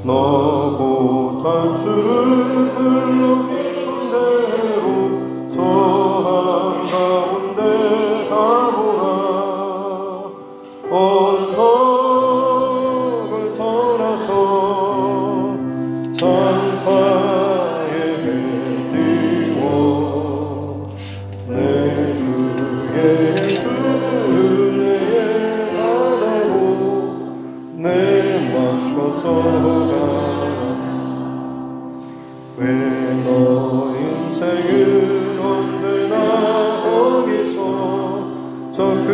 너고 탈출을 들러 깊은 데로 저 한가운데 가보라. 언덕을 떠나서 창파에 뛰어 내 주의 은혜에 바다로 내 맘껏 저가라. 왜 너 인생은 언제나 거기서 저 큰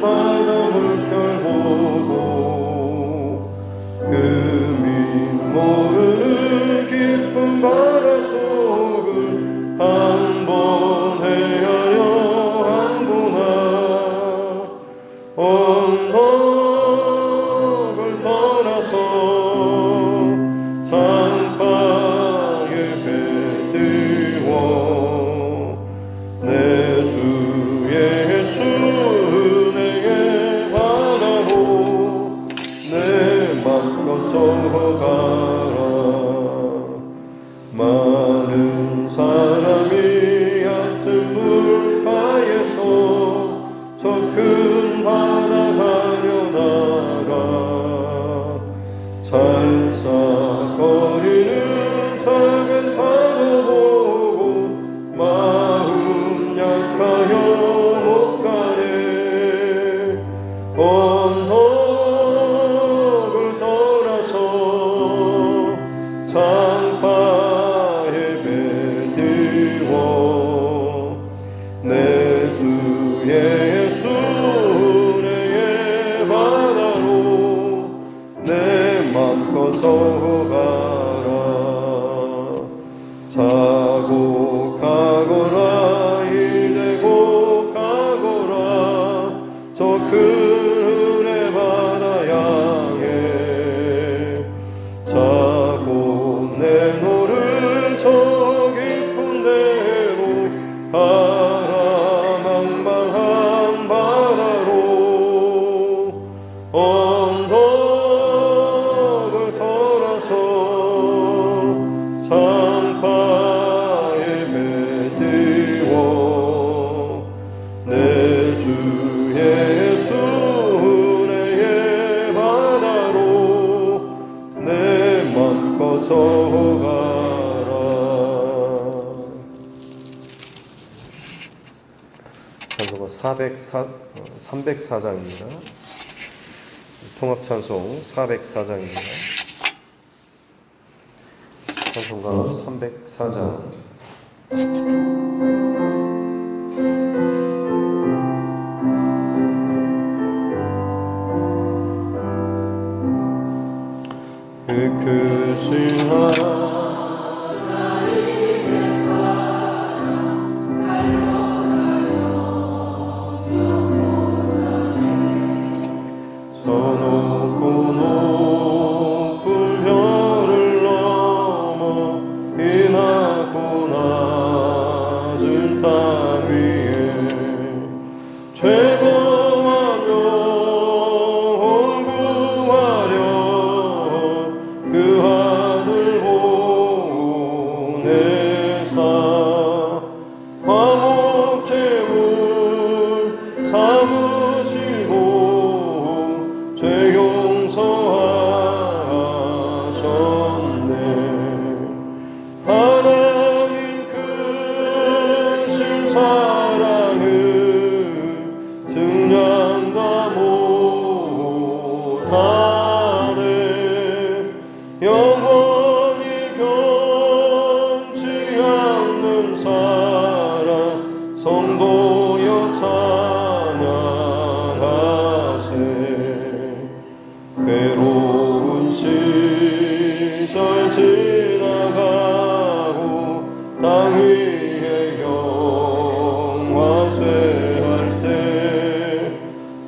바다 물결 보고 금이 모르는 깊은 바다 속을 한번 헤아려 한보나. 언덕을 떠나서 창파에 배 띄워 내 주의 예수 은혜의 바다로 내 맘껏 저가라. 많은 사람이 얕은 물가에서 저 큰 바다 가려다가 찰싹거리는 작은 파도 보고 마음 약하여 못 가네. 언덕을 떠나서 창파에 배 띄워 내 주의 예수 은혜의 바다로 내 맘껏 저가라. 자고 가거라 이대고 가거라 저 큰 은혜 바다 향해. 자고 내노를 저 깊은 데로 가라. 망망한 바다로 언덕을 떠나서 창파에 배 띄워 내 주의 예수 은혜의 바다로 내 맘껏 저가라. 찬송가 304장입니다. 통합찬송 404장입니다. 찬송가 304장. 크신 하나님의 사랑 저 높고 높은 별을 넘어 이 낮고 낮은 땅 위에 죄범하며 구하려 그 아들 보내사 화목제물 삼으시고 죄 용서하셨네. 하나님 크신 사랑은 증량다 못하네. 영원히 변치 않는 사랑 성도여 찬양하세. 괴로운 시절 지나가고 땅 위에 영화쇠할 때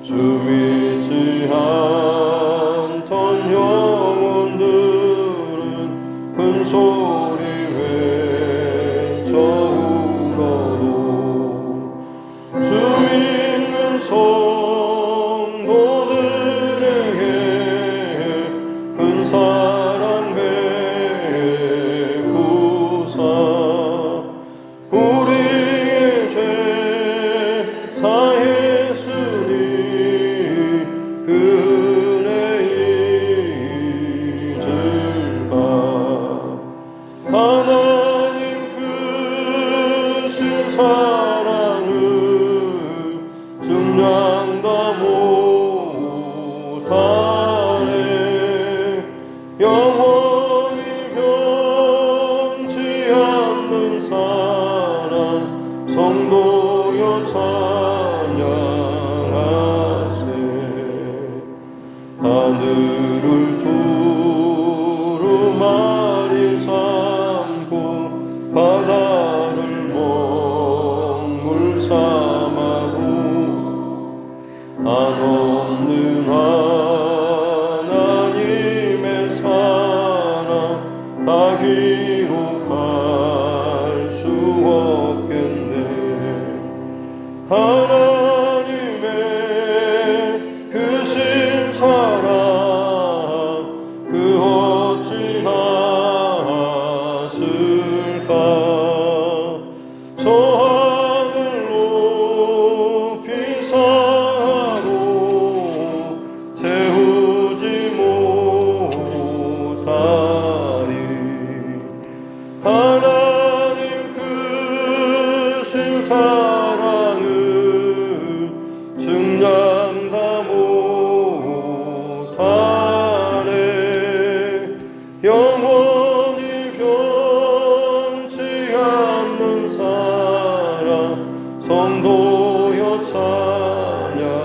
주 믿지 않던 영혼들은 큰 소리 외쳐 울어도 주 믿는 성도들에게 큰 사랑 영원히 변치 않는 사랑 성도여 찬양하세. 하늘을 두루마리 삼고 바다를 먹물 삼아도 한없는 하나님의 사랑 다 기록할 수 없겠네. 하나님의 그 신사랑 그 어찌 하실까. 저 하늘 높이 사로 채우지 못하리. 하나님 그 신사랑을 증량 다 못하네. 영원히 변치 않는 사랑 성도여 찬양하세.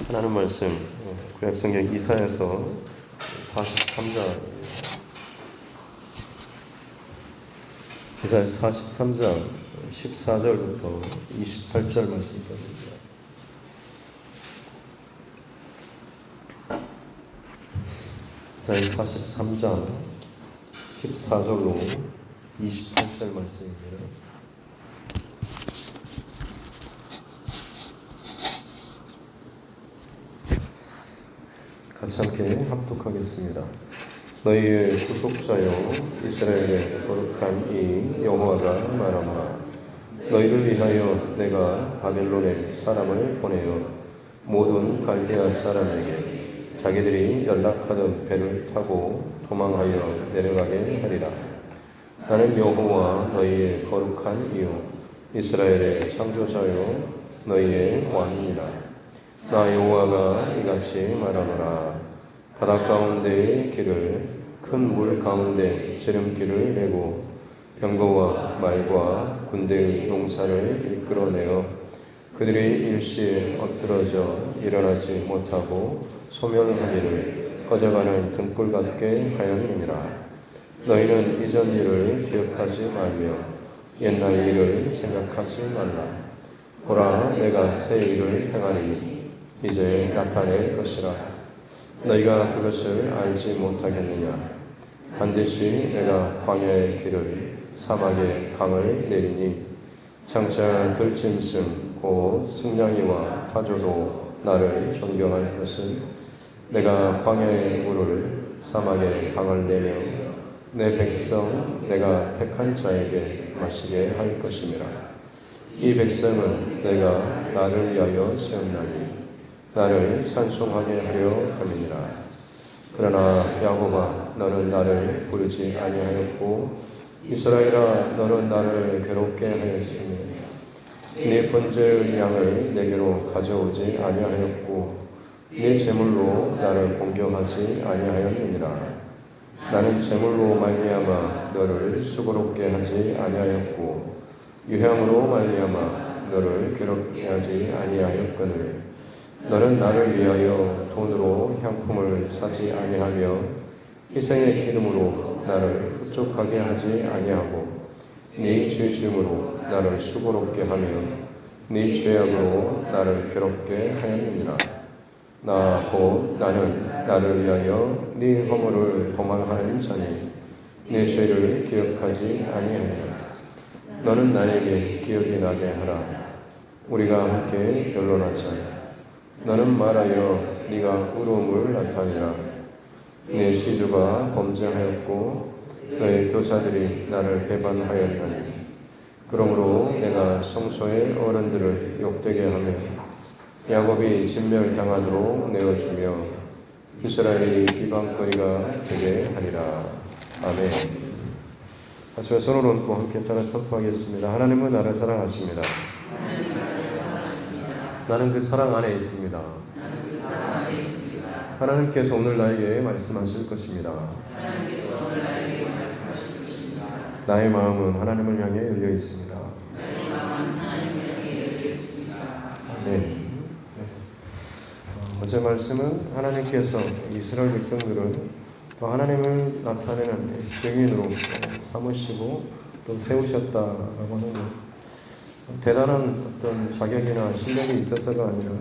하나님 말씀 구약성경 이사야서 43장 이사야 43장 14절부터 28절 말씀입니다. 이사야 43장 14절로 28절 말씀입니다. 같이 함께 합독하겠습니다. 너희의 구속자여 이스라엘의 거룩한 이 여호와가 말하노라. 너희를 위하여 내가 바벨론에 사람을 보내어 모든 갈대아 사람에게 자기들이 연락하던 배를 타고 도망하여 내려가게 하리라. 나는 여호와 너희의 거룩한 이요 이스라엘의 창조자요 너희의 왕이니라. 나 여호와가 이같이 말하노라. 바다 가운데의 길을 큰 물 가운데 지름길을 내고 병거와 말과 군대의 용사를 이끌어내어 그들이 일시에 엎드러져 일어나지 못하고 소멸하기를 꺼져가는 등불 같게 하였느니라. 너희는 이전 일을 기억하지 말며 옛날 일을 생각하지 말라. 보라, 내가 새 일을 행하리니 이제 나타낼 것이라. 너희가 그것을 알지 못하겠느냐. 반드시 내가 광야의 길을 사막의 강을 내리니 장차 들짐승 곧 승냥이와 타조도 나를 존경할 것은 내가 광야의 물을 사막의 강을 내며 내 백성 내가 택한 자에게 마시게 할 것임이라. 이 백성은 내가 나를 위하여 세웠나니 나를 찬송하게 하려 함이니라. 그러나 야곱아, 너는 나를 부르지 아니하였고 이스라엘아, 너는 나를 괴롭게 하였으니 네 번제의 양을 내게로 가져오지 아니하였고 네 제물로 나를 공경하지 아니하였느니라. 나는 제물로 말미암아 너를 수고롭게 하지 아니하였고 유향으로 말미암아 너를 괴롭게 하지 아니하였거늘 너는 나를 위하여 돈으로 향품을 사지 아니하며 희생의 기름으로 나를 흡족하게 하지 아니하고 네 죄짐으로 나를 수고롭게 하며 네 죄악으로 나를 괴롭게 하였느니라. 나 곧 나는 나를 위하여 네 허물을 도망하는 자니 네 죄를 기억하지 아니하느니라. 너는 나에게 기억이 나게 하라. 우리가 함께 변론하자. 너는 말하여 네가 의로움을 나타내라. 네 시주가 범죄하였고 너의 교사들이 나를 배반하였나니 그러므로 내가 성소의 어른들을 욕되게 하며 야곱이 진멸당하도록 내어주며 이스라엘이 비방거리가 되게 하리라. 아멘. 다시 손을 얹고 함께 따라 선포하겠습니다. 하나님은 나를 사랑하십니다. 나는 그 사랑 안에 있습니다. 하나님께서 오늘 나에게 말씀하실 것입니다. 나의 마음은 하나님을 향해 열려 있습니다. 네. 어제 말씀은 하나님께서 이스라엘 백성들을 하나님을 나타내는 증인으로 삼으시고 또 세우셨다라고 하는 것. 대단한 어떤 자격이나 실력이 있어서가 아니라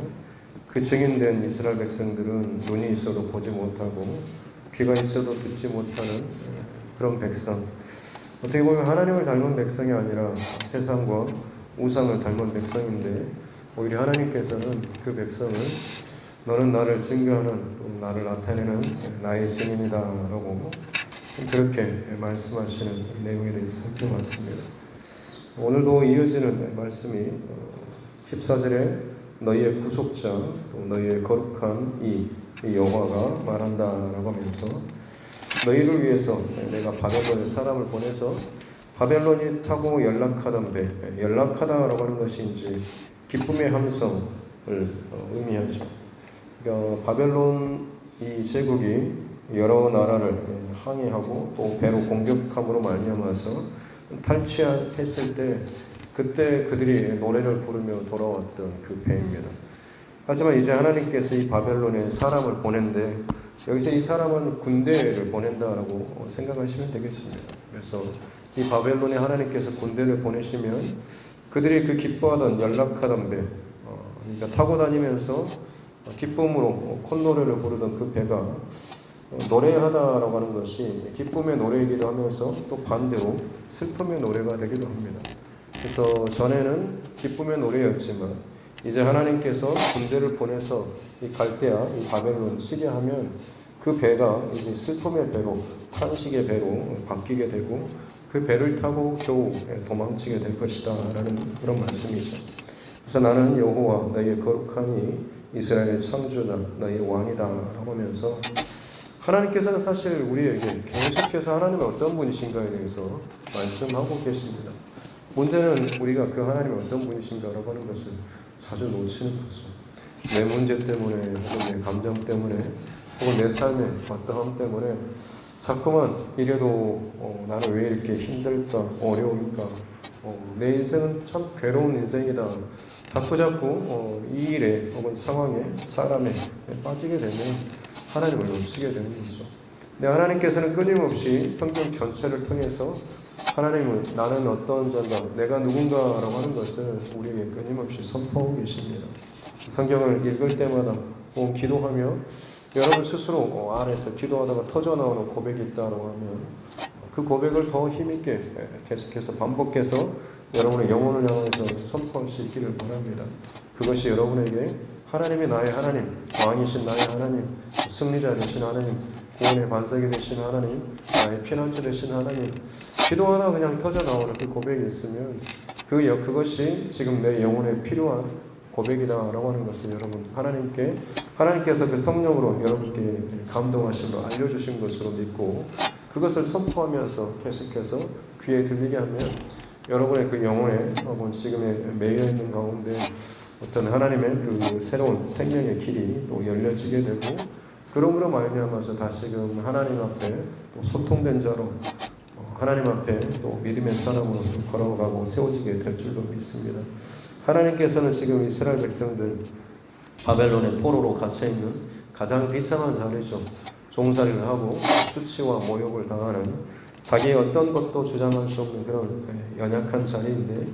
그 증인된 이스라엘 백성들은 눈이 있어도 보지 못하고 귀가 있어도 듣지 못하는 그런 백성. 어떻게 보면 하나님을 닮은 백성이 아니라 세상과 우상을 닮은 백성인데 오히려 하나님께서는 그 백성을 너는 나를 증거하는 또 나를 나타내는 나의 증인이다 라고 그렇게 말씀하시는 내용에 대해서 살펴봤습니다. 오늘도 이어지는 말씀이 14절에 너희의 구속자 또 너희의 거룩한 이 여호와가 말한다라고 하면서 너희를 위해서 내가 바벨론에 사람을 보내서 바벨론이 타고 연락하던 배, 연락하다라고 하는 것이 이제 기쁨의 함성을 의미하죠. 그러니까 바벨론 이 제국이 여러 나라를 항해하고 또 배로 공격함으로 말미암아서 탈취했을 때 그때 그들이 노래를 부르며 돌아왔던 그 배입니다. 하지만 이제 하나님께서 이 바벨론에 사람을 보낸데 여기서 이 사람은 군대를 보낸다라고 생각하시면 되겠습니다. 그래서 이 바벨론에 하나님께서 군대를 보내시면 그들이 그 기뻐하던 연락하던 배, 그러니까 타고 다니면서 기쁨으로 콧노래를 부르던 그 배가 노래하다라고 하는 것이 기쁨의 노래이기도 하면서 또 반대로 슬픔의 노래가 되기도 합니다. 그래서 전에는 기쁨의 노래였지만 이제 하나님께서 군대를 보내서 이 갈대아, 이 바벨론 쓰게 하면 그 배가 이제 슬픔의 배로, 탄식의 배로 바뀌게 되고 그 배를 타고 겨우 도망치게 될 것이다 라는 그런 말씀이죠. 그래서 나는 여호와 너희의 거룩하니 이스라엘의 창조자 너희의 왕이다 라고 하면서 하나님께서는 사실 우리에게 계속해서 하나님은 어떤 분이신가에 대해서 말씀하고 계십니다. 문제는 우리가 그 하나님이 어떤 분이신가라고 하는 것을 자주 놓치는 거죠. 내 문제 때문에 혹은 내 감정 때문에 혹은 내 삶의 어떠함 때문에 자꾸만 이래도 나는 왜 이렇게 힘들까 어려울까 내 인생은 참 괴로운 인생이다. 자꾸 이 일에 혹은 상황에 사람에 빠지게 되면 하나님을 놓치게 되는 거죠. 근데 하나님께서는 끊임없이 성경 전체를 통해서 하나님은 나는 어떤 자인가 내가 누군가라고 하는 것을 우리에게 끊임없이 선포하고 계십니다. 성경을 읽을 때마다 기도하며 여러분 스스로 안에서 기도하다가 터져나오는 고백이 있다고 하면 그 고백을 더 힘있게 계속해서 반복해서 여러분의 영혼을 향해서 선포할 수 있기를 바랍니다. 그것이 여러분에게 하나님이 나의 하나님, 왕이신 나의 하나님, 승리자 되신 하나님, 구원의 반석이 되신 하나님, 나의 피난처 되신 하나님, 기도하다 그냥 터져나오는 그 고백이 있으면 그것이 지금 내 영혼에 필요한 고백이다라고 하는 것을 여러분 하나님께서 그 성령으로 여러분께 감동하심으로 알려주신 것으로 믿고 그것을 선포하면서 계속해서 귀에 들리게 하면 여러분의 그 영혼에 혹은 지금의 매여 있는 가운데 어떤 하나님의 그 새로운 생명의 길이 또 열려지게 되고 그러므로 말미암아서 다시금 하나님 앞에 또 소통된 자로 하나님 앞에 또 믿음의 사람으로 걸어가고 세워지게 될 줄로 믿습니다. 하나님께서는 지금 이스라엘 백성들 바벨론의 포로로 갇혀있는 가장 비참한 자리죠. 종살이를 하고 수치와 모욕을 당하는 자기의 어떤 것도 주장할 수 없는 그런 연약한 자리인데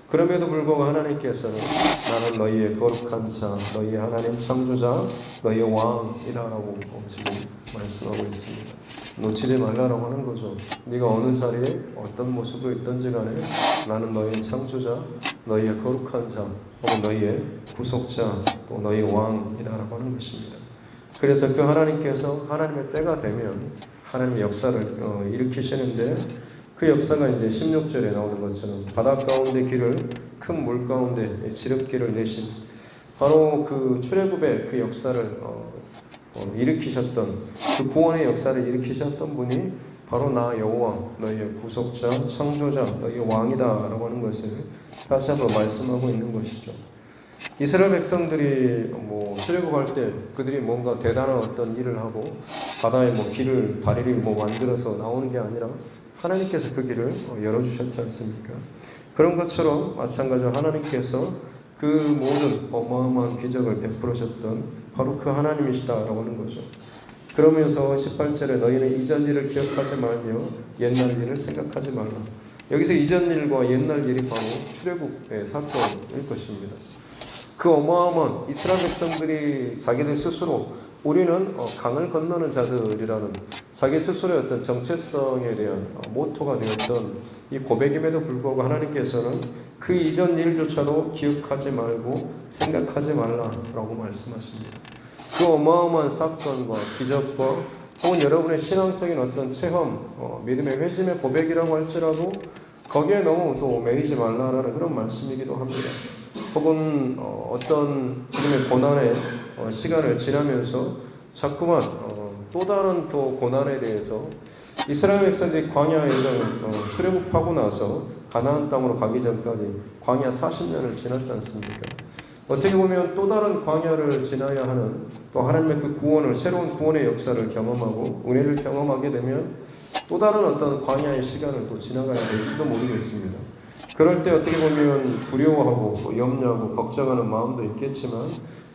그럼에도 불구하고 하나님께서는 나는 너희의 거룩한 자, 너희의 하나님 창조자, 너희의 왕이라고 지금 말씀하고 있습니다. 놓치지 말라라고 하는 거죠. 네가 어느 자리에 어떤 모습으로 있든지 간에 나는 너희의 창조자, 너희의 거룩한 자, 혹은 너희의 구속자, 또 너희의 왕이라고 하는 것입니다. 그래서 그 하나님께서 하나님의 때가 되면 하나님의 역사를 일으키시는데 그 역사가 이제 16절에 나오는 것처럼 바닷 가운데 길을 큰 물 가운데 지름길을 내신 바로 그 출애굽의 그 역사를 일으키셨던 그 구원의 역사를 일으키셨던 분이 바로 나 여호와 너희의 구속자 창조자 너희의 왕이다라고 하는 것을 다시 한번 말씀하고 있는 것이죠. 이스라엘 백성들이 출애굽할 때 그들이 뭔가 대단한 어떤 일을 하고 바다에 길을 다리를 만들어서 나오는 게 아니라 하나님께서 그 길을 열어주셨지 않습니까? 그런 것처럼 마찬가지로 하나님께서 그 모든 어마어마한 기적을 베풀으셨던 바로 그 하나님이시다라고 하는 거죠. 그러면서 18절에 너희는 이전 일을 기억하지 말며 옛날 일을 생각하지 말라. 여기서 이전 일과 옛날 일이 바로 출애굽의 사건일 것입니다. 그 어마어마한 이스라엘 백성들이 자기들 스스로 우리는 강을 건너는 자들이라는 자기 스스로의 어떤 정체성에 대한 모토가 되었던 이 고백임에도 불구하고 하나님께서는 그 이전 일조차도 기억하지 말고 생각하지 말라라고 말씀하십니다. 그 어마어마한 사건과 기적과 혹은 여러분의 신앙적인 어떤 체험, 믿음의 회심의 고백이라고 할지라도 거기에 너무 또 매이지 말라라는 그런 말씀이기도 합니다. 혹은 어떤 지금의 고난의 시간을 지나면서 자꾸만 또 다른 또 고난에 대해서 이스라엘 백성들이 광야 여정을 출애굽하고 나서 가나안 땅으로 가기 전까지 광야 40년을 지났지 않습니까? 어떻게 보면 또 다른 광야를 지나야 하는 또 하나님의 그 구원을 새로운 구원의 역사를 경험하고 은혜를 경험하게 되면 또 다른 어떤 광야의 시간을 또 지나가야 될지도 모르겠습니다. 그럴 때 어떻게 보면 두려워하고 또 염려하고 걱정하는 마음도 있겠지만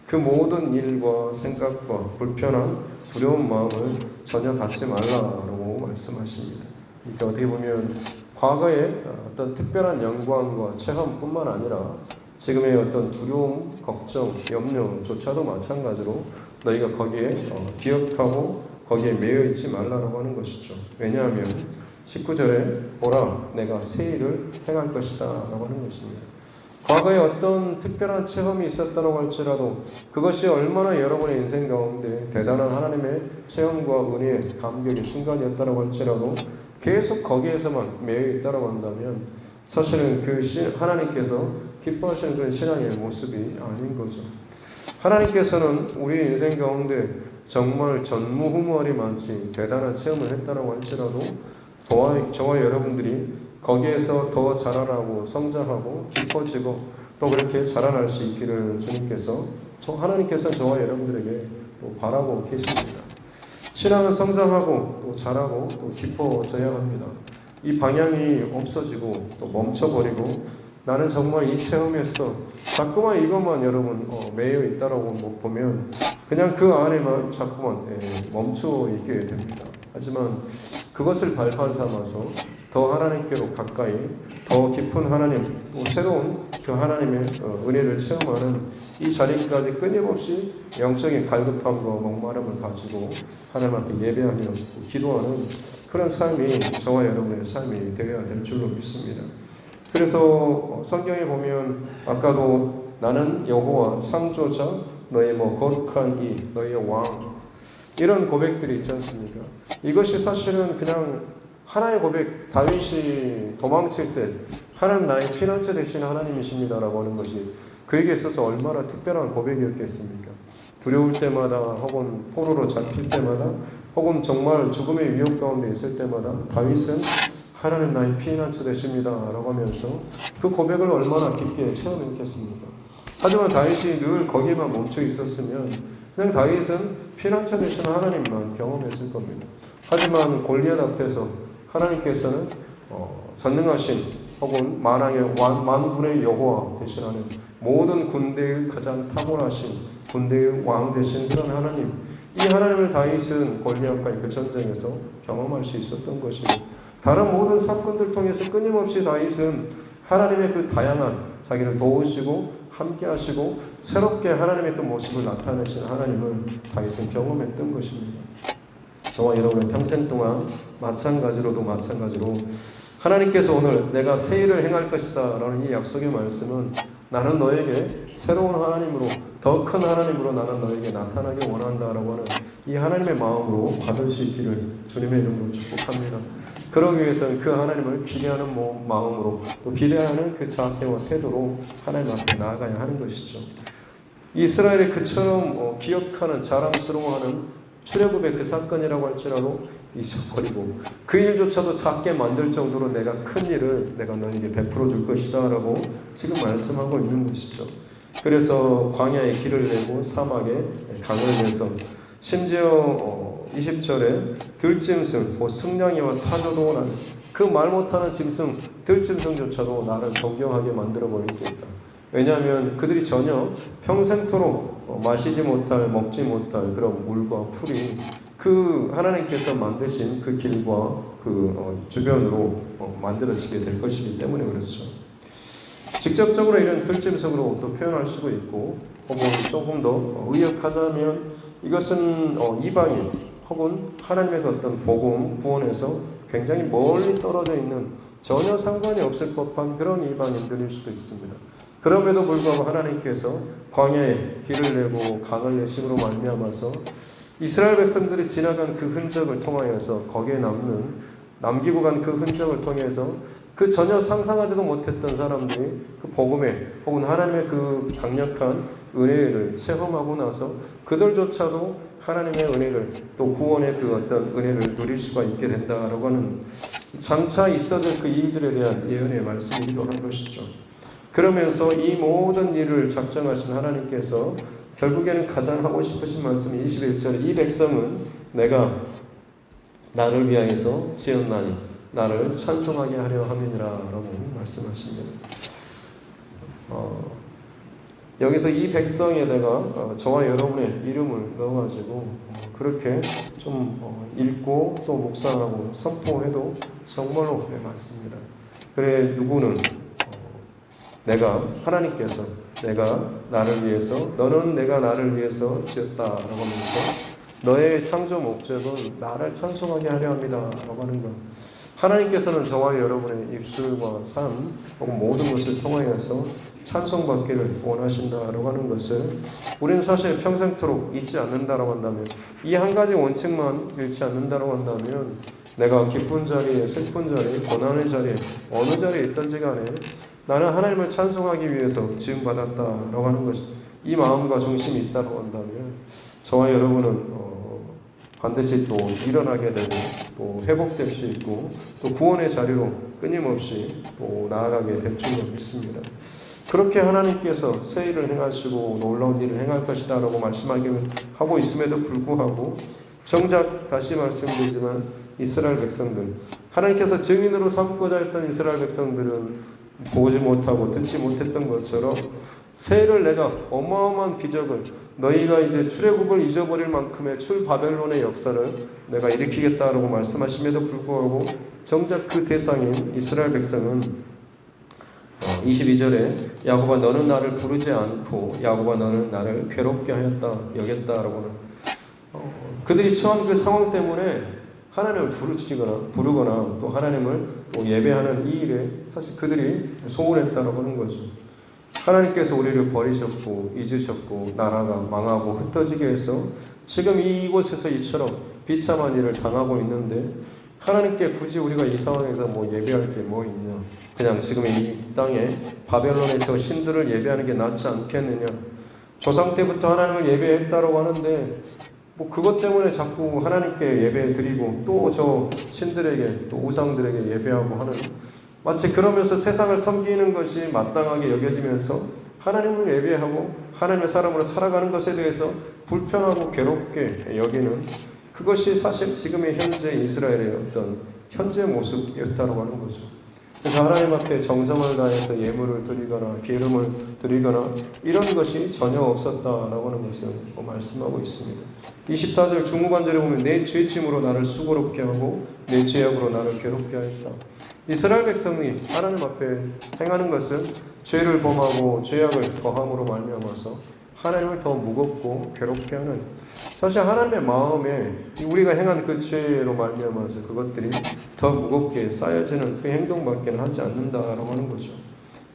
그 모든 일과 생각과 불편한 두려운 마음을 전혀 갖지 말라고 말씀하십니다. 그러니까 어떻게 보면 과거의 어떤 특별한 영광과 체험뿐만 아니라 지금의 어떤 두려움, 걱정, 염려조차도 마찬가지로 너희가 거기에 기억하고 거기에 매여 있지 말라고 하는 것이죠. 왜냐하면 19절에 보라 내가 새 일을 행할 것이다 라고 하는 것입니다. 과거에 어떤 특별한 체험이 있었다고 할지라도 그것이 얼마나 여러분의 인생 가운데 대단한 하나님의 체험과 은혜의 감격의 순간이었다고 할지라도 계속 거기에서만 매여 있다고 한다면 사실은 그 하나님께서 기뻐하시는 그런 신앙의 모습이 아닌 거죠. 하나님께서는 우리 인생 가운데 정말 전무후무하리 많지 대단한 체험을 했다고 할지라도 저와 여러분들이 거기에서 더 자라나고 성장하고 깊어지고 또 그렇게 자라날 수 있기를 주님께서 하나님께서 저와 여러분들에게 또 바라고 계십니다. 신앙은 성장하고 또 자라고 또 깊어져야 합니다. 이 방향이 없어지고 또 멈춰버리고 나는 정말 이 체험에서 자꾸만 이것만 여러분 매여 있다라고 보면 그냥 그 안에만 자꾸만 멈춰 있게 됩니다. 하지만 그것을 발판 삼아서 더 하나님께로 가까이 더 깊은 하나님 또 새로운 그 하나님의 은혜를 체험하는 이 자리까지 끊임없이 영적인 갈급함과 목마름을 가지고 하나님한테 예배하며 기도하는 그런 삶이 저와 여러분의 삶이 되어야 될 줄로 믿습니다. 그래서 성경에 보면 아까도 나는 여호와 창조자 너의 거룩한 이 너의 왕 이런 고백들이 있지 않습니까? 이것이 사실은 그냥 하나의 고백, 다윗이 도망칠 때 하나님 나의 피난처 되신 하나님이십니다라고 하는 것이 그에게 있어서 얼마나 특별한 고백이었겠습니까? 두려울 때마다 혹은 포로로 잡힐 때마다 혹은 정말 죽음의 위협 가운데 있을 때마다 다윗은 하나님 나의 피난처 되십니다 라고 하면서 그 고백을 얼마나 깊게 체험했겠습니까? 하지만 다윗이 늘 거기에만 멈춰 있었으면 그냥 다윗은 피난처 되시는 하나님만 경험했을 겁니다. 하지만 골리앗 앞에서 하나님께서는 전능하신 혹은 만왕의 만군의 여호와 되시라는 모든 군대의 가장 탁월하신 군대의 왕 되신 그런 하나님 이 하나님을 다윗은 골리앗과의 그 전쟁에서 경험할 수 있었던 것이고 다른 모든 사건들 통해서 끊임없이 다윗은 하나님의 그 다양한 자기를 도우시고 함께 하시고 새롭게 하나님의 그 모습을 나타내신 하나님을 다윗은 경험했던 것입니다. 저와 여러분의 평생 동안 마찬가지로 하나님께서 오늘 내가 새 일을 행할 것이다 라는 이 약속의 말씀은 나는 너에게 새로운 하나님으로 더 큰 하나님으로 나는 너에게 나타나기 원한다라고 하는 이 하나님의 마음으로 받을 수 있기를 주님의 이름으로 축복합니다. 그러기 위해서는 그 하나님을 기대하는 마음으로 또 기대하는 그 자세와 태도로 하나님 앞에 나아가야 하는 것이죠. 이스라엘이 그처럼 기억하는 자랑스러워하는 출애굽의 그 사건이라고 할지라도 잊어버리고 그 일조차도 작게 만들 정도로 내가 큰 일을 내가 너에게 베풀어 줄 것이다 라고 지금 말씀하고 있는 것이죠. 그래서 광야에 길을 내고 사막에 강을 내서 심지어 20절에 들짐승, 승냥이와 타조도 나는 그 말 못하는 짐승, 들짐승조차도 나를 존경하게 만들어 버릴 수 있다. 왜냐하면 그들이 전혀 평생토록 마시지 못할, 먹지 못할 그런 물과 풀이 그 하나님께서 만드신 그 길과 그 주변으로 만들어지게 될 것이기 때문에 그렇죠. 직접적으로 이런 들짐승으로 또 표현할 수도 있고, 혹은 조금 더 의역하자면 이것은 이방인 혹은 하나님의 어떤 복음, 구원에서 굉장히 멀리 떨어져 있는 전혀 상관이 없을 법한 그런 이방인들일 수도 있습니다. 그럼에도 불구하고 하나님께서 광야에 길을 내고 강을 내심으로 말미암아서 이스라엘 백성들이 지나간 그 흔적을 통하여서 거기에 남기고 간 그 흔적을 통해서 그 전혀 상상하지도 못했던 사람들이 그 복음에 혹은 하나님의 그 강력한 은혜를 체험하고 나서 그들조차도 하나님의 은혜를 또 구원의 그 어떤 은혜를 누릴 수가 있게 된다라고 하는 장차 있어질 그 일들에 대한 예언의 말씀이기도 한 것이죠. 그러면서 이 모든 일을 작정하신 하나님께서 결국에는 가장 하고 싶으신 말씀이 21절에 이 백성은 내가 나를 위하여서 지었나니 나를 찬송하게 하려 함이니라 라고 말씀하십니다. 여기서 이 백성에다가 저와 여러분의 이름을 넣어가지고 그렇게 좀 읽고 또 묵상하고 선포해도 정말로 맞습니다. 그래 누구는 하나님께서 내가 나를 위해서 너는 내가 나를 위해서 지었다라고 하면서 너의 창조 목적은 나를 찬송하게 하려 합니다 라고 하는 것. 하나님께서는 저와 여러분의 입술과 삶 혹은 모든 것을 통하여서 찬송받기를 원하신다라고 하는 것을 우리는 사실 평생토록 잊지 않는다라고 한다면, 이 한 가지 원칙만 잃지 않는다라고 한다면 내가 기쁜 자리에 슬픈 자리에 고난의 자리에 어느 자리에 있든지 간에 나는 하나님을 찬송하기 위해서 지음받았다라고 하는 것, 이 마음과 중심이 있다고 한다면 저와 여러분은 반드시 또 일어나게 되고 또 회복될 수 있고 또 구원의 자리로 끊임없이 또 나아가게 될 줄로 믿습니다. 그렇게 하나님께서 새 일을 행하시고 놀라운 일을 행할 것이다 라고 말씀하고 있음에도 불구하고 정작 다시 말씀드리지만 이스라엘 백성들, 하나님께서 증인으로 삼고자 했던 이스라엘 백성들은 보지 못하고 듣지 못했던 것처럼 새해를 내가 어마어마한 기적을 너희가 이제 출애굽을 잊어버릴 만큼의 출바벨론의 역사를 내가 일으키겠다라고 말씀하심에도 불구하고 정작 그 대상인 이스라엘 백성은 22절에 야곱아 너는 나를 부르지 않고 야곱아 너는 나를 괴롭게 하였다 여겼다라고는 그들이 처한 그 상황 때문에 하나님을 부르거나 또 하나님을 또 예배하는 이 일에 사실 그들이 소홀했다라고 하는 거죠. 하나님께서 우리를 버리셨고 잊으셨고 나라가 망하고 흩어지게 해서 지금 이곳에서 이처럼 비참한 일을 당하고 있는데 하나님께 굳이 우리가 이 상황에서 예배할 게 뭐 있냐, 그냥 지금 이 땅에 바벨론의 저 신들을 예배하는 게 낫지 않겠느냐, 조상 때부터 하나님을 예배했다라고 하는데 그것 때문에 자꾸 하나님께 예배 드리고 또 저 신들에게 또 우상들에게 예배하고 하는, 마치 그러면서 세상을 섬기는 것이 마땅하게 여겨지면서 하나님을 예배하고 하나님의 사람으로 살아가는 것에 대해서 불편하고 괴롭게 여기는 그것이 사실 지금의 현재 이스라엘의 어떤 현재 모습이었다고 하는 거죠. 그래서 하나님 앞에 정성을 다해서 예물을 드리거나 기름을 드리거나 이런 것이 전혀 없었다라고 하는 것을 말씀하고 있습니다. 24절 중후반절에 보면 내 죄짐으로 나를 수고롭게 하고 내 죄악으로 나를 괴롭게 하였다. 이스라엘 백성이 하나님 앞에 행하는 것은 죄를 범하고 죄악을 더함으로 말미암아서 하나님을 더 무겁고 괴롭게 하는, 사실 하나님의 마음에 우리가 행한 그 죄로 말미암아서 그것들이 더 무겁게 쌓여지는 그 행동밖에 하지 않는다라고 하는 거죠.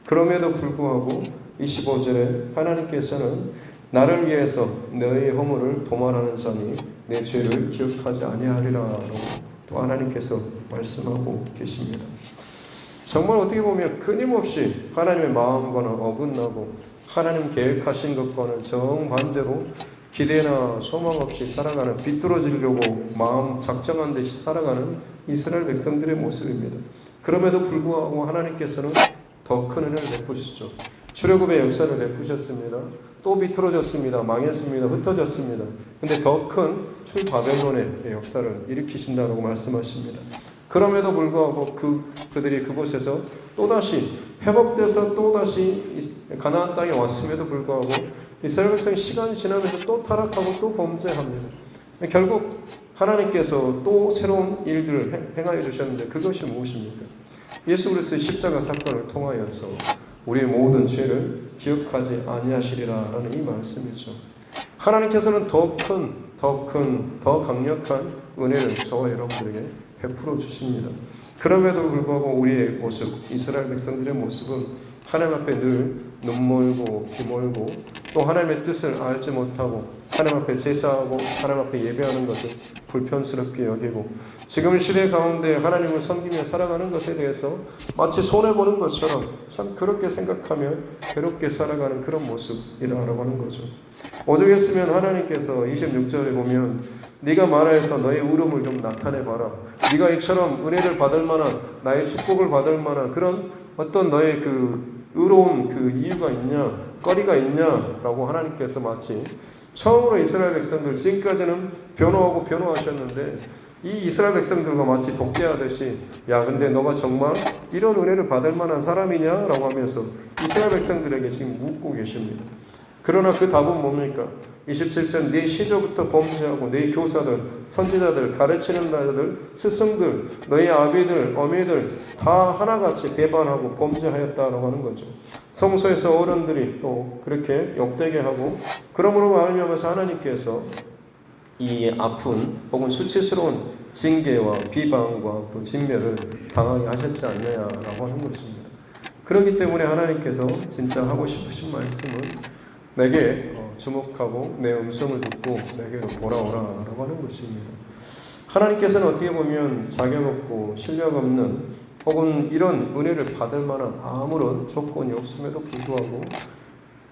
그럼에도 불구하고 25절에 하나님께서는 나를 위해서 너의 허물을 도말하는 자니 내 죄를 기억하지 아니하리라고 또 하나님께서 말씀하고 계십니다. 정말 어떻게 보면 끊임없이 하나님의 마음과는 어긋나고 하나님 계획하신 것과는 정반대로 기대나 소망 없이 살아가는, 비뚤어지려고 마음 작정한 듯이 살아가는 이스라엘 백성들의 모습입니다. 그럼에도 불구하고 하나님께서는 더 큰 은혜를 베푸시죠. 출애굽의 역사를 베푸셨습니다. 또 비틀어졌습니다. 망했습니다. 흩어졌습니다. 근데 더 큰 출바벨론의 역사를 일으키신다고 말씀하십니다. 그럼에도 불구하고 그들이 그곳에서 또다시 회복돼서 또다시 가나안 땅에 왔음에도 불구하고 이스라엘 백성이 시간이 지나면서 또 타락하고 또 범죄합니다. 결국 하나님께서 또 새로운 일들을 행하여 주셨는데 그것이 무엇입니까? 예수 그리스도의 십자가 사건을 통하여서 우리의 모든 죄를 기억하지 아니하시리라라는 이 말씀이죠. 하나님께서는 더 강력한 은혜를 저와 여러분들에게 베풀어 주십니다. 그럼에도 불구하고 우리의 모습, 이스라엘 백성들의 모습은 하나님 앞에 늘 눈멀고 귀멀고 또 하나님의 뜻을 알지 못하고 하나님 앞에 제사하고 하나님 앞에 예배하는 것을 불편스럽게 여기고 지금 시대 가운데 하나님을 섬기며 살아가는 것에 대해서 마치 손해보는 것처럼 참 그렇게 생각하며 괴롭게 살아가는 그런 모습이라고 하는 거죠. 오죽했으면 하나님께서 26절에 보면 네가 말하여서 너의 울음을 좀 나타내봐라. 네가 이처럼 은혜를 받을 만한 나의 축복을 받을 만한 그런 어떤 너의 그 의로운 그 이유가 있냐, 거리가 있냐라고 하나님께서 마치 처음으로 이스라엘 백성들 지금까지는 변호하셨는데 이 이스라엘 백성들과 마치 독재하듯이 야 근데 너가 정말 이런 은혜를 받을 만한 사람이냐라고 하면서 이스라엘 백성들에게 지금 묻고 계십니다. 그러나 그 답은 뭡니까? 27절 네 시조부터 범죄하고 네 교사들, 선지자들, 가르치는 자들, 스승들, 너희 아비들, 어미들 다 하나같이 배반하고 범죄하였다라고 하는 거죠. 성소에서 어른들이 또 그렇게 욕되게 하고 그러므로 말미암아서 하나님께서 이 아픈 혹은 수치스러운 징계와 비방과 또 진멸을 당하게 하셨지 않느냐라고 하는 것입니다. 그렇기 때문에 하나님께서 진짜 하고 싶으신 말씀은 내게 주목하고 내 음성을 듣고 내게로 돌아오라라고 하는 것입니다. 하나님께서는 어떻게 보면 자격 없고 실력 없는 혹은 이런 은혜를 받을 만한 아무런 조건이 없음에도 불구하고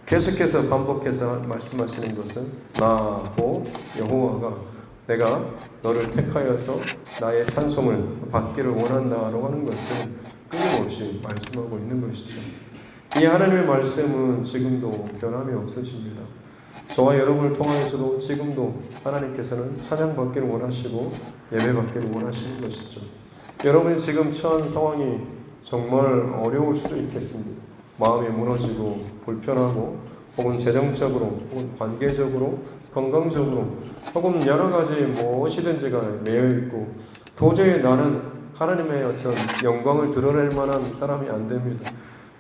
계속해서 반복해서 말씀하시는 것은 나고 여호와가 내가 너를 택하여서 나의 찬송을 받기를 원한다라고 하는 것을 끊임없이 말씀하고 있는 것이죠. 이 하나님의 말씀은 지금도 변함이 없으십니다. 저와 여러분을 통하여서도 지금도 하나님께서는 찬양받기를 원하시고 예배받기를 원하시는 것이죠. 여러분이 지금 처한 상황이 정말 어려울 수도 있겠습니다. 마음이 무너지고 불편하고 혹은 재정적으로 혹은 관계적으로 건강적으로 혹은 여러 가지 무엇이든지가 매여있고 도저히 나는 하나님의 어떤 영광을 드러낼 만한 사람이 안 됩니다.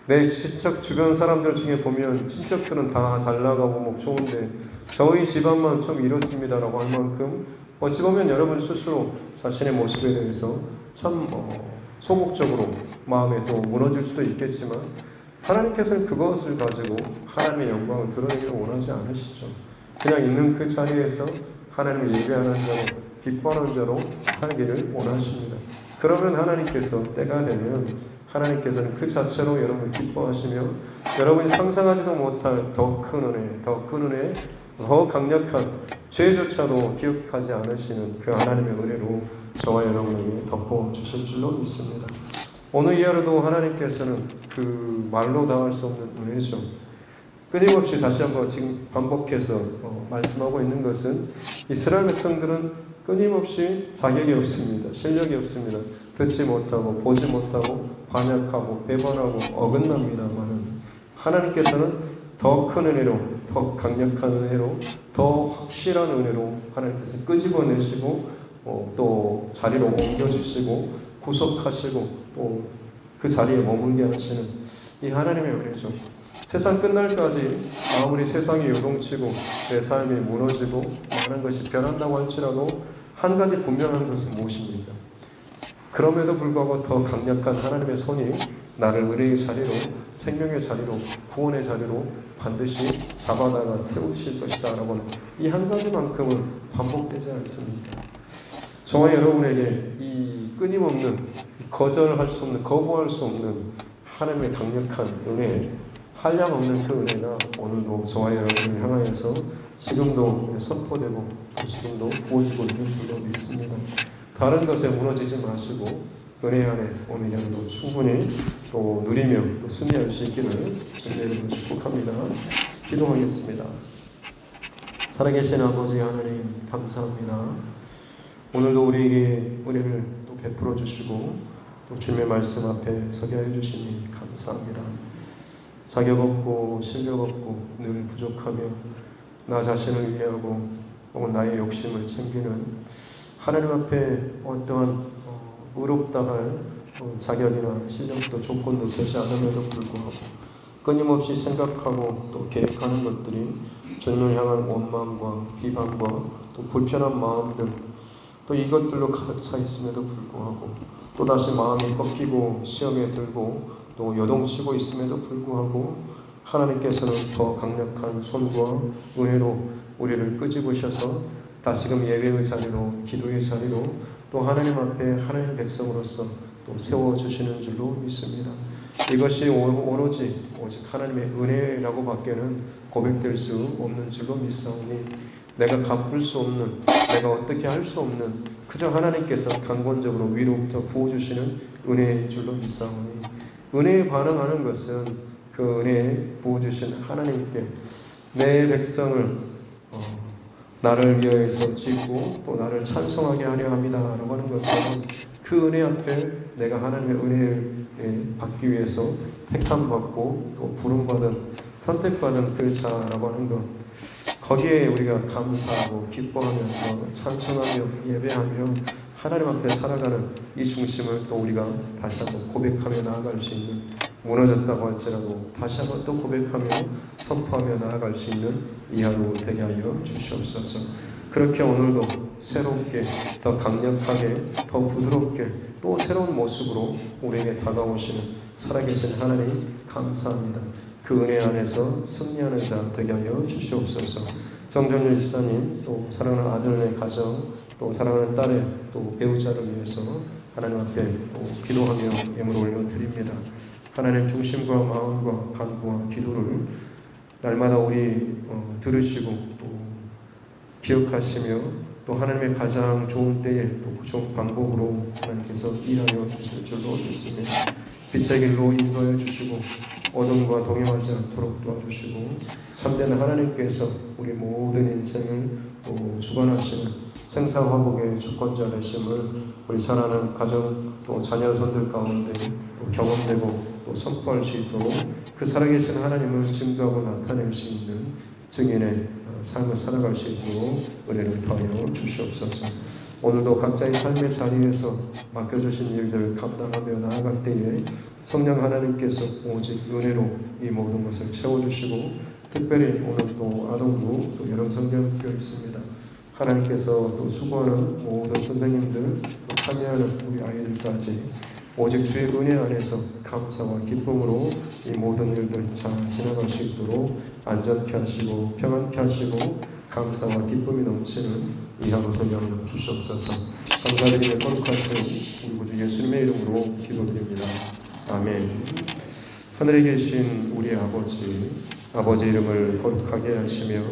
내 친척 주변 사람들 중에 보면 친척들은 다 잘나가고 좋은데 저희 집안만 좀 이렇습니다라고 할 만큼 어찌 보면 여러분 스스로 자신의 모습에 대해서 참 소극적으로 마음에 또 무너질 수도 있겠지만 하나님께서는 그것을 가지고 하나님의 영광을 드러내기를 원하지 않으시죠. 그냥 있는 그 자리에서 하나님을 예배하는 자로 기뻐하는 자로 살기를 원하십니다. 그러면 하나님께서 때가 되면 하나님께서는 그 자체로 여러분을 기뻐하시며 여러분이 상상하지도 못할 더 큰 은혜, 더 강력한 죄조차도 기억하지 않으시는 그 하나님의 은혜로 저와 여러분에게 덮어주실 줄로 믿습니다. 오늘 이 하루도 하나님께서는 그 말로 당할 수 없는 은혜죠. 끊임없이 다시 한번 지금 반복해서 말씀하고 있는 것은 이스라엘 백성들은 끊임없이 자격이 없습니다. 실력이 없습니다. 듣지 못하고 보지 못하고 반역하고 배반하고 어긋납니다만 하나님께서는 더 큰 은혜로 더 강력한 은혜로 더 확실한 은혜로 하나님께서 끄집어내시고 또 자리로 옮겨주시고 구속하시고 또 그 자리에 머물게 하시는 이 하나님의 은혜죠. 세상 끝날까지 아무리 세상이 요동치고 내 삶이 무너지고 많은 것이 변한다고 할지라도 한 가지 분명한 것은 무엇입니까? 그럼에도 불구하고 더 강력한 하나님의 손이 나를 은혜의 자리로, 생명의 자리로, 구원의 자리로 반드시 잡아다가 세우실 것이다 라고 하는 이 한 가지만큼은 반복되지 않습니다. 저와 여러분에게 이 끊임없는 거절할 수 없는, 거부할 수 없는 하나님의 강력한 은혜, 한량없는 그 은혜가 오늘도 저와 여러분을 향하여서 지금도 선포되고 지금도 부어지고 있는 줄로 믿습니다. 다른 것에 무너지지 마시고 은혜 안에 오늘 여러분 충분히 또 누리며 또 승리할 수 있기를 주님의 이름으로 축복합니다. 기도하겠습니다. 살아계신 아버지 하나님 감사합니다. 오늘도 우리에게 은혜를 또 베풀어 주시고 또 주님의 말씀 앞에 서게 해 주시니 감사합니다. 자격 없고 실력 없고 늘 부족하며 나 자신을 위하고 혹은 나의 욕심을 챙기는 하나님 앞에 어떠한 의롭다 할 자격이나 실력도 조건도 되지 않음에도 불구하고 끊임없이 생각하고 또 계획하는 것들이 주님을 향한 원망과 비방과 또 불편한 마음들 또 이것들로 가득 차 있음에도 불구하고 또다시 마음이 꺾이고 시험에 들고 또 요동치고 있음에도 불구하고 하나님께서는 더 강력한 손과 은혜로 우리를 끄집으셔서 다시금 예배의 자리로 기도의 자리로 또 하나님 앞에 하나님 백성으로서 또 세워주시는 줄로 믿습니다. 이것이 오직 하나님의 은혜라고 밖에는 고백될 수 없는 줄로 믿사오니 내가 갚을 수 없는 내가 어떻게 할 수 없는 그저 하나님께서 강권적으로 위로부터 부어주시는 은혜인 줄로 믿사오니 은혜에 반응하는 것은 그 은혜에 부어주신 하나님께 내 백성을 나를 위하여서 짓고 또 나를 찬송하게 하려 합니다 라고 하는 것처럼 그 은혜 앞에 내가 하나님의 은혜를 받기 위해서 택함받고 또 부름받은 선택받은 그 자라고 하는 것 거기에 우리가 감사하고 기뻐하면서 찬송하며 예배하며 하나님 앞에 살아가는 이 중심을 또 우리가 다시 한번 고백하며 나아갈 수 있는 무너졌다고 할지라도 다시 한번 또 고백하며 선포하며 나아갈 수 있는 이 하루 되게 하여 주시옵소서. 그렇게 오늘도 새롭게 더 강력하게 더 부드럽게 또 새로운 모습으로 우리에게 다가오시는 살아계신 하나님 감사합니다. 그 은혜 안에서 승리하는 자 되게 하여 주시옵소서. 정정일 집사님 또 사랑하는 아들의 가정 또 사랑하는 딸의 또 배우자를 위해서 하나님 앞에 또 기도하며 예물을 올려드립니다. 하나님 중심과 마음과 간구와 기도를 날마다 우리 들으시고 또 기억하시며 또 하나님의 가장 좋은 때에 또 좋은 방법으로 하나님께서 일하여 주실 줄로 믿습니다. 빛의 길로 인도해 주시고 어둠과 동행하지 않도록 도와주시고 참된 하나님께서 우리 모든 인생을 또 주관하시는 생사화복의 주권자 되심을 우리 사랑하는 가정 또 자녀손들 가운데 또 경험되고 또 선포할 수 있도록 그 살아계신 하나님을 증거하고 나타낼 수 있는 증인의 삶을 살아갈 수 있도록 은혜를 더하여 주시옵소서. 오늘도 각자의 삶의 자리에서 맡겨주신 일들을 감당하며 나아갈 때에 성령 하나님께서 오직 은혜로 이 모든 것을 채워주시고 특별히 오늘 또 아동부 또 여름성경학교 있습니다. 하나님께서 또 수고하는 모든 선생님들 또 참여하는 우리 아이들까지 오직 주의 은혜 안에서 감사와 기쁨으로 이 모든 일들 잘 지나갈 수 있도록 안전케 하시고 평안케 하시고 감사와 기쁨이 넘치는 이 하루 되게 하여 주시옵소서. 감사드리며 거룩하신 우리 구주 예수님의 이름으로 기도드립니다. 아멘. 하늘에 계신 우리 아버지 이름을 거룩하게 하시며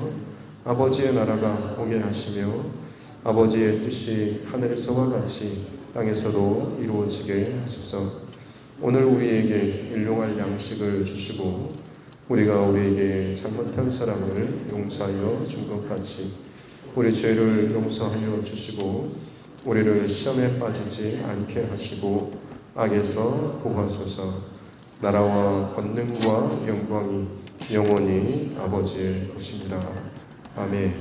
아버지의 나라가 오게 하시며 아버지의 뜻이 하늘에서와 같이 땅에서도 이루어지게 하소서. 오늘 우리에게 일용할 양식을 주시고 우리가 우리에게 잘못한 사람을 용서하여 준 것 같이 우리 죄를 용서하여 주시고 우리를 시험에 빠지지 않게 하시고 악에서 구하소서. 나라와 권능과 영광이 영원히 아버지의 것입니다. 아멘.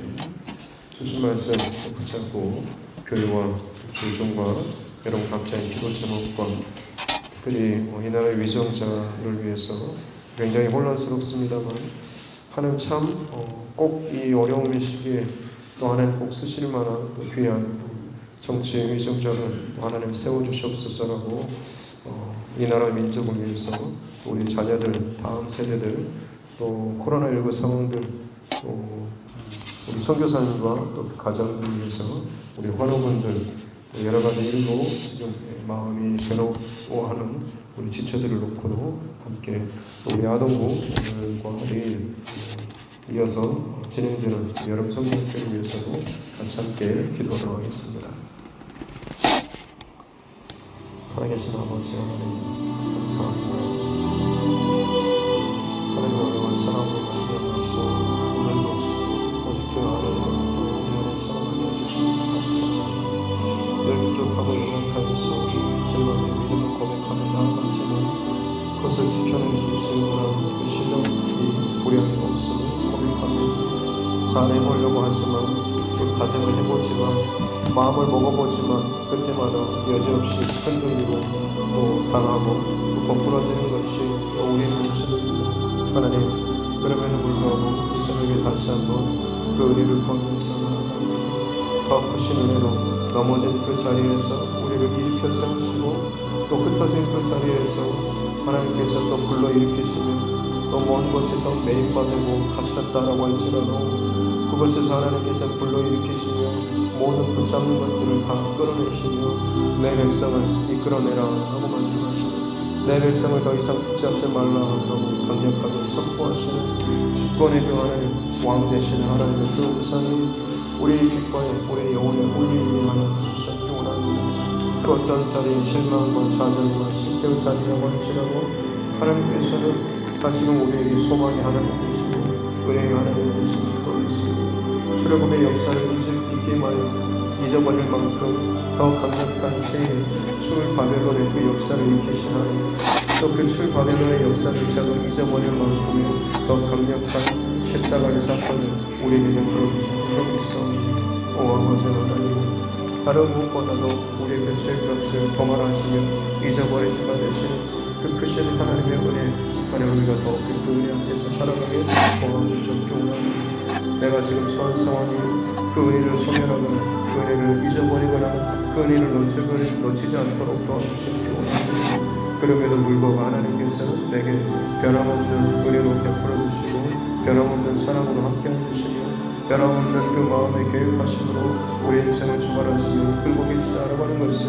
주신 말씀 붙잡고 교회와 조정과 여러분 각자의 기도 제목과 특별히 이 나라의 위정자를 위해서 굉장히 혼란스럽습니다만 하나님 참 꼭 이 어려움의 시기에 또 하나님 꼭 쓰실 만한 또 귀한 정치 위정자를 하나님 세워주시옵소서라고 이 나라 민족을 위해서 또 우리 자녀들 다음 세대들 또 코로나19 상황들 또 우리 선교사님과 또 가정들 위해서 우리 환우분들 여러 가지 일로 지금 마음이 괴로워하는 우리 지체들을 놓고도 함께 또 우리 아동부 오늘과 내일 이어서 진행되는 여름 성경교를 위해서도 같이 함께 기도하도록 하겠습니다. 살아계신 아버지 하나님 감사합니다. 하나님 오늘만 사랑으로 말미암아서 오늘도 오직 그 아래로 우리를 사랑하게 해주시니 감사합니다. 늘 부족하고 연약하여서 질문에 믿음을 고백하며 나아가시는 그것을 지켜낼 수 있을 거라는 그 실력이 보량이 없음을 고백하며 잘 해보려고 하지만 그 과정을 해보지만 마음을 먹어보지만 그때마다 여지없이 흔들리고 또 당하고 또 부러지는 것이 우리의 모습입니다. 하나님 그럼에도 불구하고 이 새벽에 다시 한번 그 은혜를 구하면서 나아갑니다. 더 크신 은혜로 넘어진 그 자리에서 우리를 일으켜 세우시고 또 흩어진 그 자리에서 하나님께서 또 불러일으키시며 또 먼 곳에서 매입받고 가셨다라고 할지라도 그것에서 하나님께서 불러일으키시며 모든 붙잡는 것들을 다 끌어내시며 내 백성을 이끌어내라 하고 말씀하시고 내 백성을 더 이상 붙잡지 말라 하고 강력하게 선포하시는 주권의 그 하나님 왕 되시는 하나님의 그 우상이 우리의 깃과에 우리의 영혼에 울리게 하여 주셨기 원합니다. 그 어떤 자리에 실망과 좌절과 실패의 자리라고 할지라도 하나님께서는 다시금 우리에게 소망의 하나님 되시고 은혜의 하나님 되시는 것 있습니다. 출애굽의 역사를 잊게 하여 잊어버릴 만큼 더 강력한 새 출바벨론의 그 역사를 일으키신 하나님 또 그 출바벨론의 역사를 제가 잊어버릴 만큼의 더 강력한 십자가의 사건을 우리에게 베풀어 주신 적이 있어. 오 아버지 하나님 다른 무엇보다도 우리의 그 죄값을 도말하시며 잊어버릴 수가 되시는 그 크신 하나님의 은혜 하나님 우리가 더 그 은혜 앞에서 살아가게 도와주셨기 원합니다. 내가 지금 처한 상황이 그 은혜를 소멸하거나 그 은혜를 잊어버리거나 그 은혜를 놓치지 않도록 도와주시기 원합니다. 그럼에도 불구하고 하나님께서는 내게 변함없는 은혜로 베풀어 주시고 변함없는 사랑으로 함께해 주시며 변함없는 그 마음의 계획하심으로 우리 인생을 주관하시며 끌고 계시다라고 하는 것을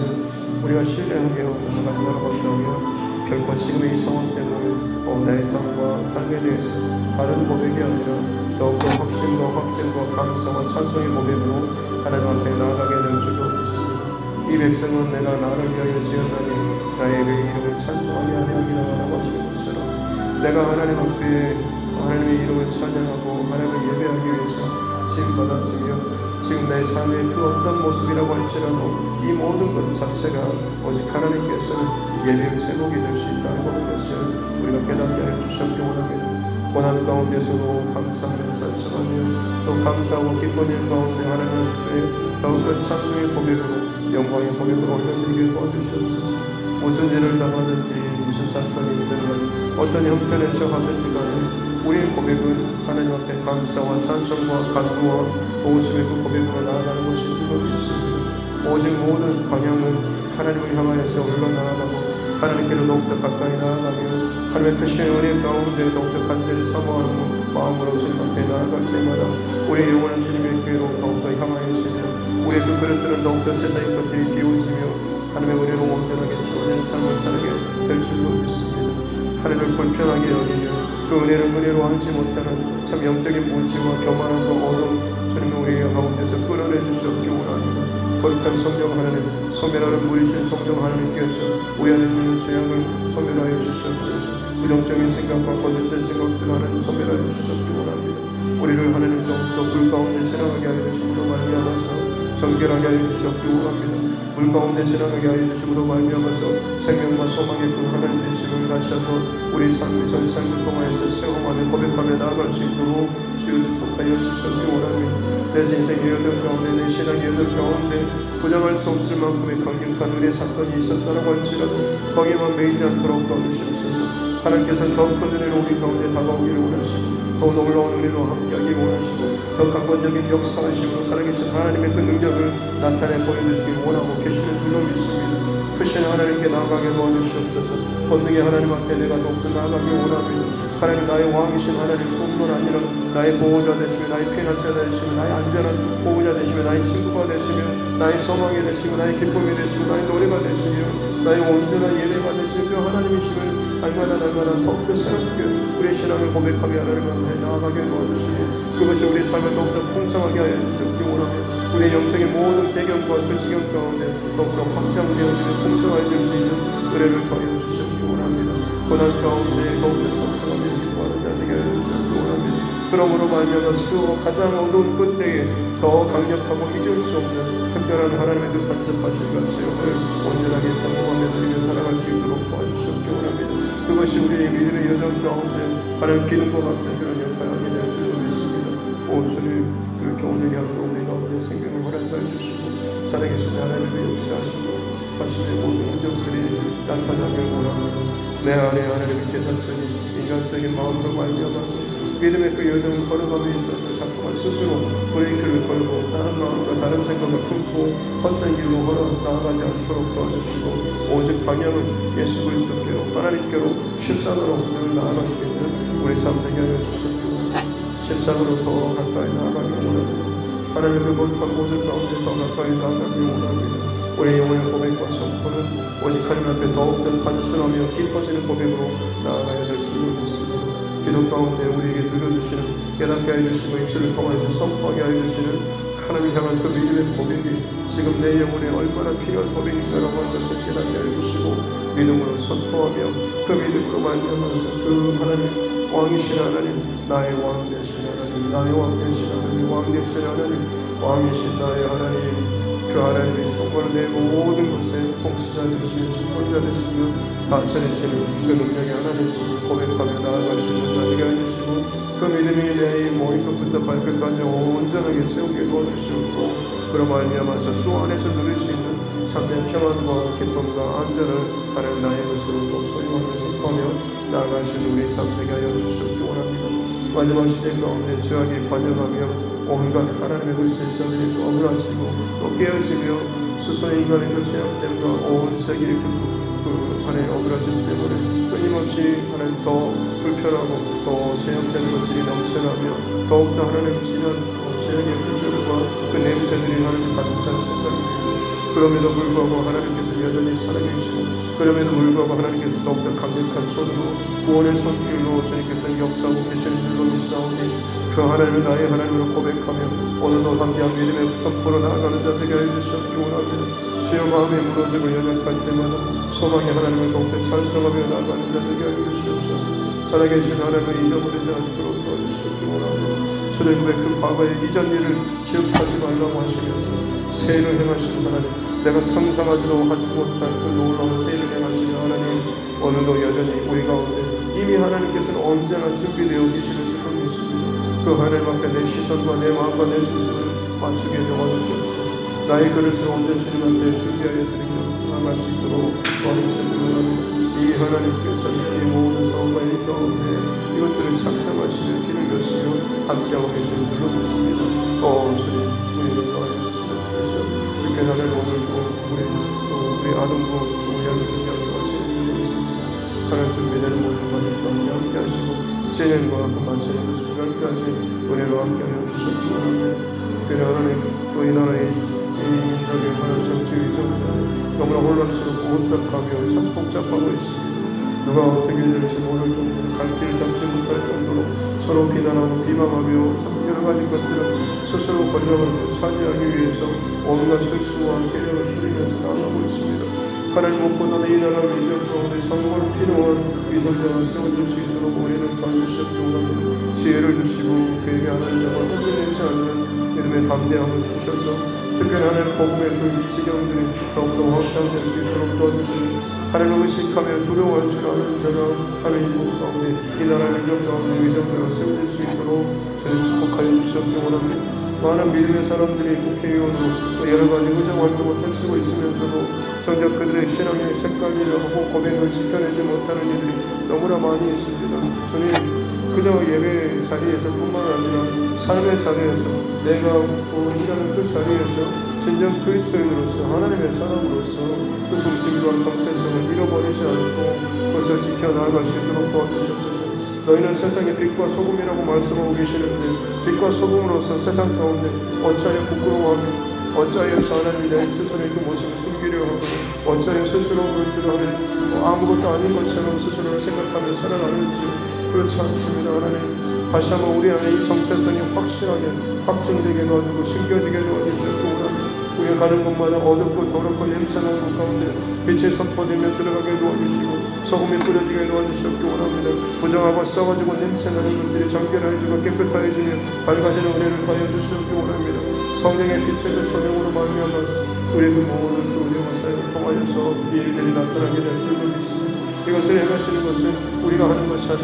우리가 신뢰하게 나아간다고 한다면 결코 지금의 이 상황 때문에 나의 삶과 삶에 대해서 다른 고백이 아니라 더욱더 확증과 감사와 찬송의 고백으로 하나님 앞에 나아가게 될 줄로 믿습니다. 이 백성은 내가 나를 위하여 지었나니 나의 그 이름을 찬송하게 하리라고 하시는 것처럼 내가 하나님 앞에 하나님의 이름을 찬양하고 하나님을 예배하기 위해서 지음받았으며 지금 내 삶의 그 어떤 모습이라고 할지라도 이 모든 것 자체가 오직 하나님께서는 예배의 제목이 될 수 있다는 것을 우리가 깨닫게 하여 주셨기 원합니다. 고난 가운데서도 감사하며 찬송하며 또 감사하고 기쁜 일 가운데 하나님 앞에 더욱더 찬송의 고백으로 영광의 고백으로 올려드리게 도와주시옵소서. 무슨 일을 당하든지 무슨 사건이 있든 어떤 형편에 처하든지 간에 우리의 고백은 하나님 앞에 감사와 찬송과 간구와 도우심의 그 고백으로 나아가는 것이 이것이 있습니다. 오직 모든 방향은 하나님을 향하여서 흘러나아가고 하나님께로 더욱더 가까이 나아가며 하나님의 크신 은혜 가운데 더욱더 간절히 사모하는 마음으로 주님 앞에 나아갈 때마다 우리의 영혼은 주님의 교회로 더욱더 향하여시며 우리의 그 그릇들은 더욱더 세상의 것들이 비워지며 하나님의 은혜로 온전하게 채워진 삶을 살게 될 줄로 믿습니다. 하나님을 불편하게 여기며 그 은혜를 은혜로 알지 못하는 참 영적인 무지와 교만함과 어둠 주님의 우리의 가운데서 끌어내 주시옵기 원합니다. 거룩한 성령 하나님 소멸하는 물이신 성령 하나님께서 우리 안에 있는 죄악을 소멸하여 주시옵소서. 부정적인 생각과 거짓된 생각들 하나님 소멸하여 주시옵기 원합니다. 우리를 하나님 더욱더 물 가운데 지나가게 하여 주심으로 말미암아서 정결하게 하여 주시옵기 원합니다. 물 가운데 지나가게 하여 주심으로 말미암아서 생명과 소망의 그 하나님 되심을 다시 한번 우리 삶의 전 삶을 통하여서 체험하며 고백하며 나아갈 수 있도록 주여 축복하여 주시옵기 원합니다. 내 인생의 여정 가운데 내 신앙의 여정 가운데 부정할 수 없을 만큼의 강력한 은혜 사건이 있었다고 할지라도 거기에만 매이지 않도록 도와주시옵소서. 하나님께서는 더 큰 은혜로 우리 가운데 다가오기를 원하시고 더 놀라운 은혜로 함께하기 원하시고 더 강권적인 역사하심으로 살아계신 하나님의 그 능력을 나타내 보여주시기 원하고 계시는 줄로 믿습니다. 크신 하나님께 나아가게 도와주시옵소서. 본능의 하나님 앞에 내가 더욱더 나아가기 원합니다. 하나님 나의 왕이신 하나님 뿐만 아니라 나의 보호자 되시며 나의 피난처 되시며 나의 안전한 보호자 되시며 나의 친구가 되시며 나의 소망이 되시며 나의 기쁨이 되시며 나의 노래가 되시며 나의 온전한 예배가 되시며 그 하나님이심을 날마다 더욱더 새롭게 우리의 신앙을 고백하며 하나님 앞에 나아가게 도와주시니 그것이 우리 삶을 더욱더 풍성하게 하여 주시기 원하며 우리의 영적인 모든 배경과 그 지경 가운데 더욱더 확장되어지며 풍성해질 수 있는 은혜를 더하여 주시기 원합니다. 고난 가운데 더욱더 성성하며 기뻐하는 자 되게 하여 주시기 원합니다. 그러므로 말미암아서 그 가장 어두운 끝때에 더 강력하고 잊을 수 없는 특별한 하나님의 그 간섭하신 가치를 온전하게 경험하며 누리며 살아갈 수 있도록 도와주시기 원합니다. 그것이 우리의 믿음의 여정 가운데 하나님 기름과 같은 그런 역할을 하게 될 줄 믿습니다. 오 주님 그렇게 온전히 하고 우리 가운데 생명을 허락하여 주시고 살아계신 하나님의 역사하시고 하시는 모든 은정들이 나타나길 원합니다. 내 안에 하나님의 계산적인 인간적인 마음으로 말미암아서 믿음의 그 여정을 걸어감에 있어서 자꾸만 스스로 브레이크를 걸고 다른 마음과 다른 생각을 품고 헛된 길로 나아가지 않도록 도와주시고 오직 방향은 예수 그리스도께로 하나님께로 십자가로 늘 나아갈 수 있는 우리 삶 되게 하여 주시옵소서. 십자가로 더 가까이 나아가기 원합니다. 하나님의 그 거룩한 모든 가운데 더 가까이 나아가기 원합니다. 우리의 영혼의 고백과 선포는 오직 하나님 앞에 더욱더 단순하며 깊어지는 고백으로 나아가야 될 줄 믿습니다. 기도 가운데 우리에게 들려주시는 깨닫게 해주시고 입술을 통하여 선포하게 해주시는 하나님 향한 그 믿음의 고백이 지금 내 영혼에 얼마나 필요한 고백인가라고 하는 것을 깨닫게 해주시고 믿음으로 선포하며 그 믿음으로 말미암아서 그 하나님 왕이신 하나님 나의 왕 되신 하나님 나의 왕 되신 하나님 왕 되신 하나님 왕이신 나의 하나님 그 하나님이 정말 내 모든 것에 통치자 되시며 주권자 되시며 다스리시는 그 능력의 하나님 고백하며 나아갈 수 있는 자리가 해주시고 그 믿음이 내 머리끝부터 발끝까지 온전하게 세우게 도와주시고 그로 말미암아서 주 안에서 누릴 수 있는 참된 평안과 기쁨과 안전을 하나님 나의 것으로 또 소유하며 선포하며 나아갈 수 있는 우리 삶 되게 하여 주시기 원합니다. 마지막 시대 가운데 죄악에 관여하며 온갖 하나님의 그 실상들이 또 억울하시고 또 깨어지며 스스로 인간의 그 죄악됨과 온 세계의 그 안에 억울하심 때문에 끊임없이 하나님 더 불편하고 또 죄악된 것들이 넘쳐나며 더욱더 하나님 진한 죄악의 흔들과 그 냄새들이 하나님 가득 찬 세상입니다. 그럼에도 불구하고 하나님께서 여전히 살아계시고 그럼에도 불구하고 하나님께서 더욱더 강력한 손으로 구원의 손길로 주님께서 역사하고 계시는 줄로 믿사오니 그 하나님을 나의 하나님으로 고백하며 오늘도 담대한 믿음의 덤보로 나아가는 자 되게 해주시옵기 원합니다. 주여 마음이 무너지고 연약할 때마다 소망의 하나님을 더욱더 찬송하며 나아가는 자 되게 해주시옵소서. 살아계신 하나님을 잊어버리지 않도록 도와주시옵기 원합니다. 주님의 그 과거의 이전 일을 기억하지 말라고 하시면서 새해를 행하시는 하나님 내가 상상하지도 하지 못한 그 놀라운 새해를 행하시는 하나님 오늘도 여전히 우리 가운데 이미 하나님께서는 언제나 준비되어 계시는 줄로 믿습니다. 그 하나님 앞에 내 시선과 내 마음과 내 신심을 맞추게 도와주시옵소서. 나의 그릇을 언제 주님 앞에 준비하여 드리며 나아갈 수 있도록 도와주시옵소서. 이 하나님께서 이 모든 상황과 일 가운데 이것들을 참석하시며 길을 여시며 함께하고 계시는 줄로 믿습니다. 주님 우리를 도와주시옵소서. 그렇게 나는 오늘도 우리 아동부 우리 아들을 양성하시는 줄로 믿습니다. 하나님 준비되는 모든 것을 가운데 함께하시고 진행과 그 마치는 순간까지 은혜로 함께하여 주셨기 원합니다. 그래 하나님 또 이 나라의 이 민족의 하나님 정치 위성자 너무나 혼란스럽고 혼탁하며 참 복잡하고 있습니다. 누가 어떻게 될지 모를 정도로 갈 길 잡지 못할 정도로 서로 비난하고 비방하며 여러 가지 것들을 스스로 권력을 차지하기 위해서 온갖 실수와 계략을 부리면서 나아가고 있습니다. 하나님 무엇보다도 이 나라 민족 가운데 정말 필요한 위선자가 세워질 수 있도록 우리는 도와주시옵기 원합니다. 지혜를 주시고 그에게 하나님 정말 흔들리지 않는 믿음의 담대함을 주셔서 특별히 하나님 복음의 그 지경들이 더욱더 확장될 수 있도록 도와주시고 하나님을 의식하며 두려워할 줄 아는 자가 하나님 복 가운데 이 나라 민족 가운데 위선자가 세워질 수 있도록 저를 축복하여 주시옵기 원합니다. 많은 믿음의 사람들이 국회의원으로 여러 가지 의정 활동을 펼치고 있으면서도 정작 그들의 신앙의 색깔이라고 고백을 지켜내지 못하는 이들이 너무나 많이 있습니다. 주님 그저 예배 자리에서 뿐만 아니라 삶의 자리에서 내가 일하는 그 자리에서 진정 그리스도인으로서 하나님의 사람으로서 그 중심과 정체성을 잃어버리지 않고 그것을 지켜나갈 수 있도록 도와주시옵소서. 너희는 세상의 빛과 소금이라고 말씀하고 계시는데 빛과 소금으로서 세상 가운데 어찌하여 부끄러워하며 어찌하여서 하나님 내 스스로의 그 모습을 숨기려 하고 어찌하여 스스로 그들을 아무것도 아닌 것처럼 스스로를 생각하며 살아가는지 그렇지 않습니다. 하나님 다시 한번 우리 안에 이 정체성이 확실하게 확증되게 도와주고 숨겨지게 도와주시고 우리가 가는 곳마다 어둡고 더럽고 냄새나는 곳 가운데 빛이 선포되며 들어가게 도와주시고 소금이 뿌려지게 도와주시옵기 원합니다. 부정하고 썩어지고 냄새나는 것들이 정결해지고 깨끗해지며 밝아지는 은혜를 더하여 주시옵기 원합니다. 성령의 빛에서 조명으로 말미암아서 우리의 그 모든 또 우리가 사역을 통하여서 이 일들이 나타나게 될 줄로 믿습니다. 이것을 행하시는 것은 우리가 하는 것이 아니라